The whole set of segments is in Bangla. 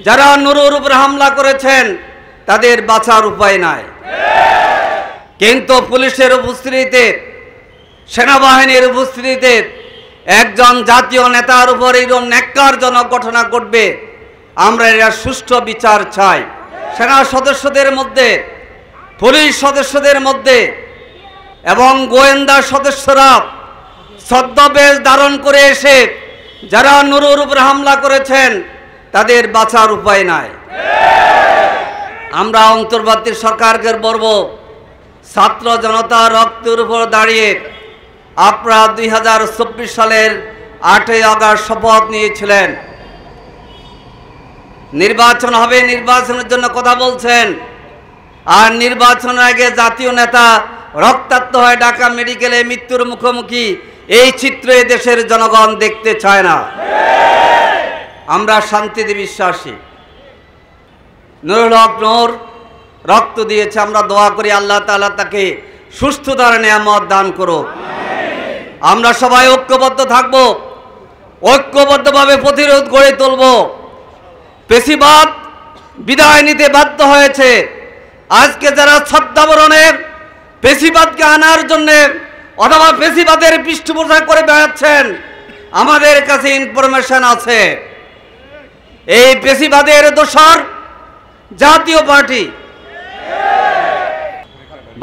যারা নুরুর উপর হামলা করেছেন তাদের বাঁচার উপায় নাই। কিন্তু পুলিশের উপস্থিতিতে, সেনাবাহিনীর উপস্থিতিতে একজন জাতীয় নেতার উপর এরকম ন্যাক্কারজনক ঘটনা ঘটবে, আমরা এর সুষ্ঠু বিচার চাই। সেনা সদস্যদের মধ্যে, পুলিশ সদস্যদের মধ্যে এবং গোয়েন্দা সদস্যরা ছদ্মবেশ ধারণ করে এসে যারা নুরুর উপর হামলা করেছেন তাদের বাঁচার উপায় নাই। আমরা অন্তর্বর্তী সরকারকে বলবো, ছাত্র জনতা রক্তের উপর দাঁড়িয়ে আপনারা 2024 সালের 8ই আগস্ট শপথ নিয়েছিলেন, নির্বাচন হবে, নির্বাচনের জন্য কথা বলছেন, আর নির্বাচনের আগে জাতীয় নেতা রক্তাক্ত হয়ে ঢাকা মেডিকেলে মৃত্যুর মুখোমুখি, এই চিত্র দেশের জনগণ দেখতে চায় না। আমরা শান্তিতে বিশ্বাসী। নুরুল হক নূর রক্ত দিয়েছে, আমরা দোয়া করি আল্লাহ তাআলা তাকে সুস্থতার নিয়ামত দান করুক। আমরা সবাই ঐক্যবদ্ধ থাকব, ঐক্যবদ্ধভাবে প্রতিরোধ গড়ে তুলব। পেশিবাদ বিদায় নিতে বাধ্য হয়েছে। আজকে যারা ছদ্মাবরণের পেশিবাদকে আনার জন্যে অথবা পেশিবাদের পৃষ্ঠপোষক করে বেড়াচ্ছেন, আমাদের কাছে ইনফরমেশন আছে এই পেশিবাদের দোসর জাতীয় পার্টি।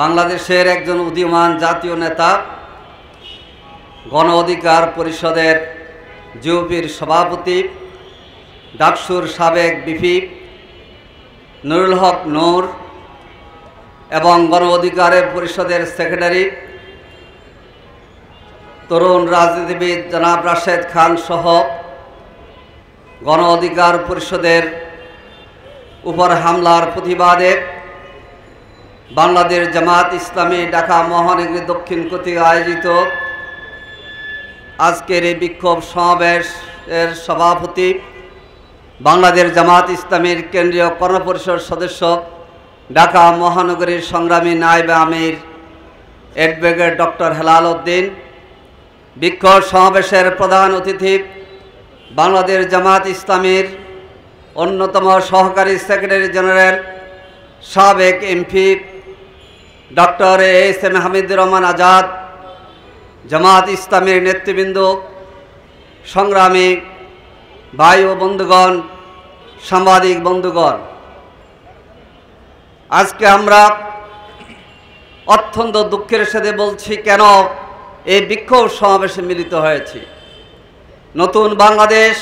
বাংলাদেশের একজন উদীয়মান জাতীয় নেতা, গণ অধিকার পরিষদের জিওপির সভাপতি, ডাকসুর সাবেক ভিপি নুরুল হক নূর এবং গণ অধিকার পরিষদের সেক্রেটারি তরুণ রাজনীতিবিদ জনাব রাশেদ খান সহ গণ অধিকার পরিষদের উপর হামলার প্রতিবাদে বাংলাদেশ জামাত ইসলামী ঢাকা মহানগরী দক্ষিণ কর্তৃক আয়োজিত আজকের এই বিক্ষোভ সমাবেশের সভাপতি, বাংলাদেশ জামাত ইসলামীর কেন্দ্রীয় কর্মপরিষদ সদস্য, ঢাকা মহানগরীর সংগ্রামী নায়েবে আমির অ্যাডভোকেট ডক্টর হেলাল উদ্দিন, বিক্ষোভ সমাবেশের প্রধান অতিথি বাংলাদেশ জামাত ইসলামীর অন্যতম সহকারী সেক্রেটারি জেনারেল সাবেক MP doctor S M. Hamidur Rahman Azad, Jamaat ইসলামীর নেতৃবৃন্দ, সংগ্রামী ভাই ও বন্ধুগণ, সাংবাদিক বন্ধুগণ, আজকে আমরা অত্যন্ত দুঃখের সাথে বলছি কেন এই বিক্ষোভ সমাবেশে মিলিত হয়েছি। নতুন বাংলাদেশ,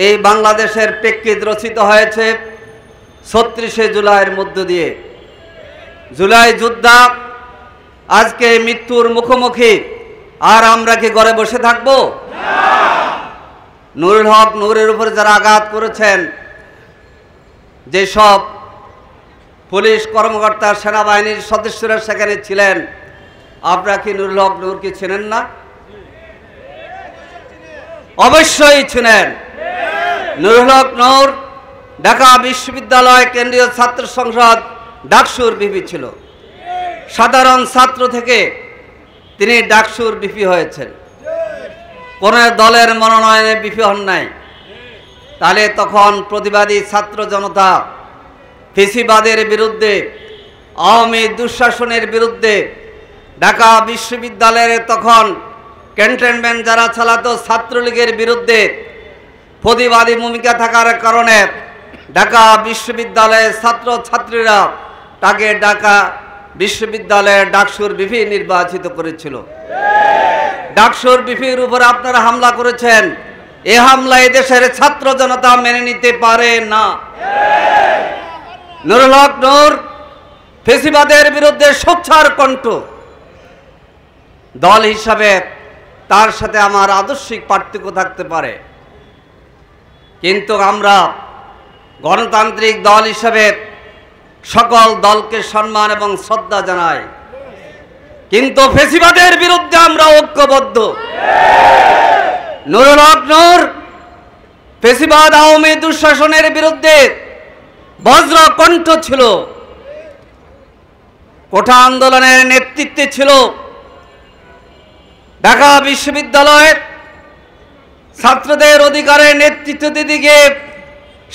এই বাংলাদেশের প্রেক্ষিত রচিত হয়েছে 36শে জুলাইয়ের মধ্য দিয়ে। জুলাই যোদ্ধা আজকে মৃত্যুর মুখোমুখি, আর আমরা কি ঘরে বসে থাকব? নুরুল হক নূরের উপর যারা আঘাত করেছেন, যেসব পুলিশ কর্মকর্তা, সেনাবাহিনীর সদস্যরা সেখানে ছিলেন, আপনারা কি নুরুল হক নূরকে চেনেন না? অবশ্যই ছিলেন। নুরুল হক নূর ঢাকা বিশ্ববিদ্যালয় কেন্দ্রীয় ছাত্র সংসদ ডাকসুর ভিপি ছিল। সাধারণ ছাত্র থেকে তিনি ডাকসুর ভিপি হয়েছেন, কোন দলের মনোনয়নে ভিপি হন নাই। তাহলে তখন প্রতিবাদী ছাত্র জনতা ফেসিবাদের বিরুদ্ধে, আওয়ামী দুঃশাসনের বিরুদ্ধে, ঢাকা বিশ্ববিদ্যালয়ের তখন ক্যান্টনমেন্ট যারা চালাতো ছাত্রলীগের বিরুদ্ধে প্রতিবাদী ভূমিকা থাকার কারণে ঢাকা বিশ্ববিদ্যালয়ের ছাত্র ছাত্রীরা তাকে ঢাকা বিশ্ববিদ্যালয়ের ডাকসুর ভিপি নির্বাচিত করেছিল। ডাকসুর ভিপির উপর আপনারা হামলা করেছেন, এ হামলা এদেশের ছাত্র জনতা মেনে নিতে পারে না। নুরুল হক নূর ফেসিবাদের বিরুদ্ধে সোচ্চার কণ্ঠ। দল হিসাবে তার সাথে আমার আদর্শিক পার্থক্য থাকতে পারে, কিন্তু আমরা গণতান্ত্রিক দল হিসাবে সকল দলকে সম্মান এবং শ্রদ্ধা জানাই, কিন্তু ফেসিবাদের বিরুদ্ধে আমরা ঐক্যবদ্ধ। নুরুল হক নূর ফেসিবাদ আওয়ামী দুঃশাসনের বিরুদ্ধে বজ্র কণ্ঠ ছিল, কোঠা আন্দোলনের নেতৃত্বে ছিল। ঢাকা বিশ্ববিদ্যালয়ের ছাত্রদের অধিকারের নেতৃত্ব দিতে গিয়ে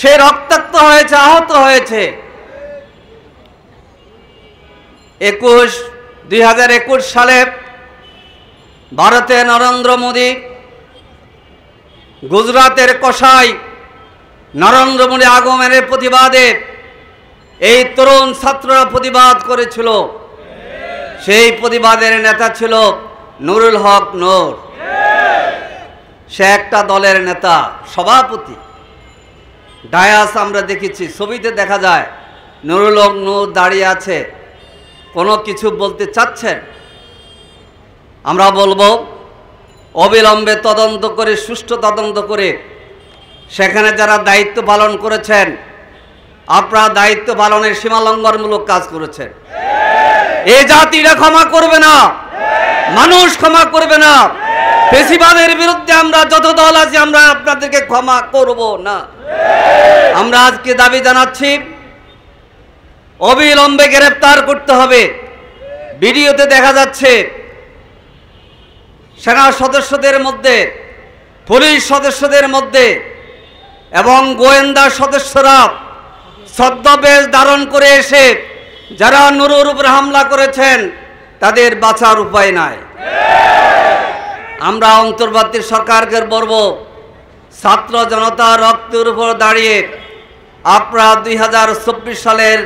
সে রক্তাক্ত হয়েছে, আহত হয়েছে। 2021 সালে ভারতে নরেন্দ্র মোদী, গুজরাটের কসাই নরেন্দ্র মোদী আগমনের প্রতিবাদে এই তরুণ ছাত্ররা প্রতিবাদ করেছিল। সেই প্রতিবাদের নেতা ছিল নুরুল হক নূর। সে একটা দলের নেতা, সভাপতি। ডায়াস আমরা দেখেছি, ছবিতে দেখা যায় নুরুল হক নূর দাঁড়িয়ে আছে, কোনো কিছু বলতে চাচ্ছেন। আমরা বলবো অবিলম্বে তদন্ত করে, সুষ্ঠু তদন্ত করে সেখানে যারা দায়িত্ব পালন করেছেন, আপনারা দায়িত্ব পালনের সীমালঙ্ঘনমূলক কাজ করেছেন। এই জাতিরা ক্ষমা করবে না, মানুষ ক্ষমা করবে না। ফ্যাসিবাদের বিরুদ্ধে আমরা যত দল আছি, আমরা আপনাদেরকে ক্ষমা করব না। আমরা আজকে দাবি জানাচ্ছি, অবিলম্বে গ্রেফতার করতে হবে। ভিডিওতে দেখা যাচ্ছে সেনা সদস্যদের মধ্যে, পুলিশ সদস্যদের মধ্যে এবং গোয়েন্দা সদস্যরা ছদ্মবেশ ধারণ করে এসে যারা নুরুর উপর হামলা করেছেন, তাদের বাঁচার উপায় নাই। আমরা অন্তর্বর্তী সরকারকে বলবো, ছাত্র জনতা রক্তের উপর দাঁড়িয়ে আপনারা 2024 সালের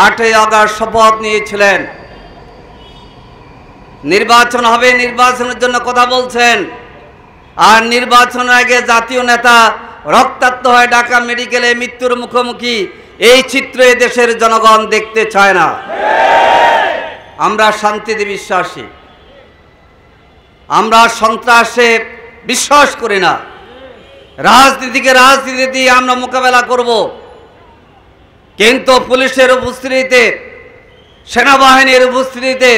8ই আগস্ট শপথ নিয়েছিলেন। নির্বাচন হবে, নির্বাচনের জন্য কথা বলছেন, আর নির্বাচনের আগে জাতীয় নেতা রক্তাক্ত হয়ে ঢাকা মেডিকেলে মৃত্যুর মুখোমুখি, এই চিত্র দেশের জনগণ দেখতে চায় না। আমরা শান্তিতে বিশ্বাসী, আমরা সন্ত্রাসে বিশ্বাস করি না। রাজনীতিকে রাজনীতি দিয়ে আমরা মোকাবেলা করব, কিন্তু পুলিশের উপস্থিতিতে, সেনাবাহিনীর উপস্থিতিতে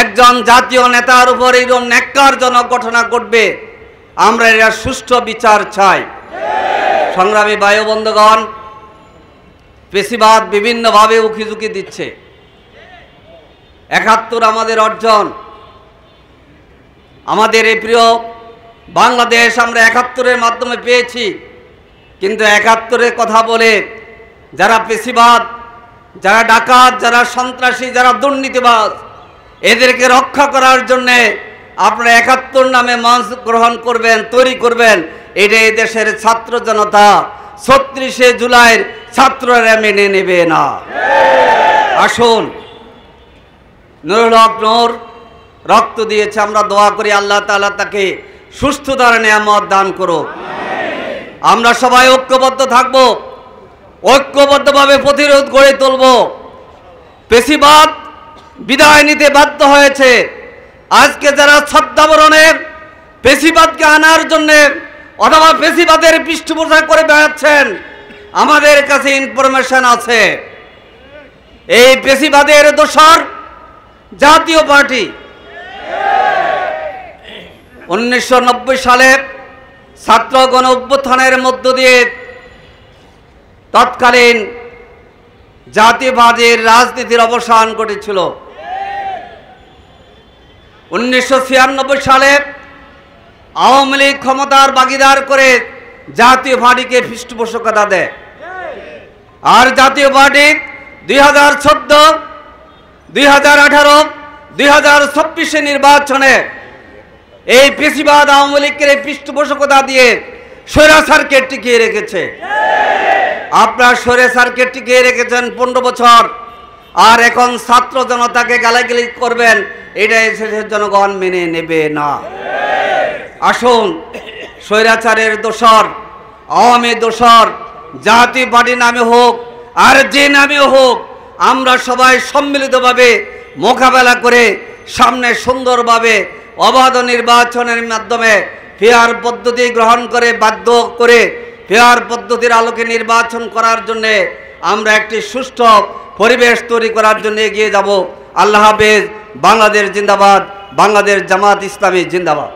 একজন জাতীয় নেতার উপর এরকম ন্যাক্কারজনক ঘটনা ঘটবে, আমরা এর সুষ্ঠু বিচার চাই। সংগ্রামী ভাই ও বন্ধুগণ, ফ্যাসিবাদ বিভিন্নভাবে উকিঝুঁকি দিচ্ছে। 71 আমাদের অর্জন, আমাদের এই প্রিয় বাংলাদেশ আমরা 71-এর মাধ্যমে পেয়েছি। কিন্তু 71-এর কথা বলে যারা ফ্যাসিবাদ, যারা ডাকাত, যারা সন্ত্রাসী, যারা দুর্নীতিবাজ, এদেরকে রক্ষা করার জন্যে আপনারা 71 নামে মঞ্চ গ্রহণ করবেন, তৈরি করবেন, এটা এই দেশের ছাত্র জনতা 36শে জুলাইয়ের ছাত্ররা মেনে নেবে না। আসুন, নুরুল হক নূর রক্ত দিয়েছে, আমরা দোয়া করি আল্লাহ তাআলা তাকে সুস্থতার নিয়ামত দান করুক। আমরা সবাই ঐক্যবদ্ধ থাকব, ঐক্যবদ্ধভাবে প্রতিরোধ গড়ে তুলব। ফ্যাসিবাদ বিদায় নিতে বাধ্য হয়েছে। আজকে যারা ছদ্মাবরণে ফ্যাসিবাদকে আনার জন্যে অথবা ফ্যাসিবাদের পৃষ্ঠপোষক করে বেড়াচ্ছেন, আমাদের কাছে ইনফরমেশন আছে এই ফ্যাসিবাদের দোসর জাতীয় পার্টি। 1990 সালে ছাত্র গণ অভ্যুত্থানের মধ্য দিয়ে তৎকালীন জাতীয়বাদের রাজনীতির অবসান ঘটেছিল। 1996 সালে আওয়ামী লীগ ক্ষমতার ভাগিদার করে জাতীয় পার্টিকে পৃষ্ঠপোষকতা দেয়। আর জাতীয় পার্টি 2014, 2018, 2024 নির্বাচনে এই ফ্যাসিবাদ আওয়ামী লীগের পৃষ্ঠপোষকতা দিয়ে স্বৈরাচারকে টিকিয়ে রেখেছে। আপনার স্বৈরাচারকে টিকিয়ে রেখেছেন 15 বছর, আর এখন ছাত্র জনতাকে গালাগালি করবেন, এটা দেশের জনগণ মেনে নেবে না। আসুন, স্বৈরাচারের দোসর, আওয়ামী দোসর জাতীয় পার্টি নামে হোক আর যে নামে হোক, আমরা সবাই সম্মিলিতভাবে মোকাবেলা করে সামনে সুন্দরভাবে অবাধ নির্বাচনের মাধ্যমে ফেয়ার পদ্ধতি গ্রহণ করে, বাধ্য করে ফেয়ার পদ্ধতির আলোকে নির্বাচন করার জন্য আমরা একটি সুষ্ঠু পরিবেশ তৈরি করার জন্য এগিয়ে যাব। আল্লাহ হাফেজ। বাংলাদেশ জিন্দাবাদ। বাংলাদেশ জামাত ইসলামী জিন্দাবাদ।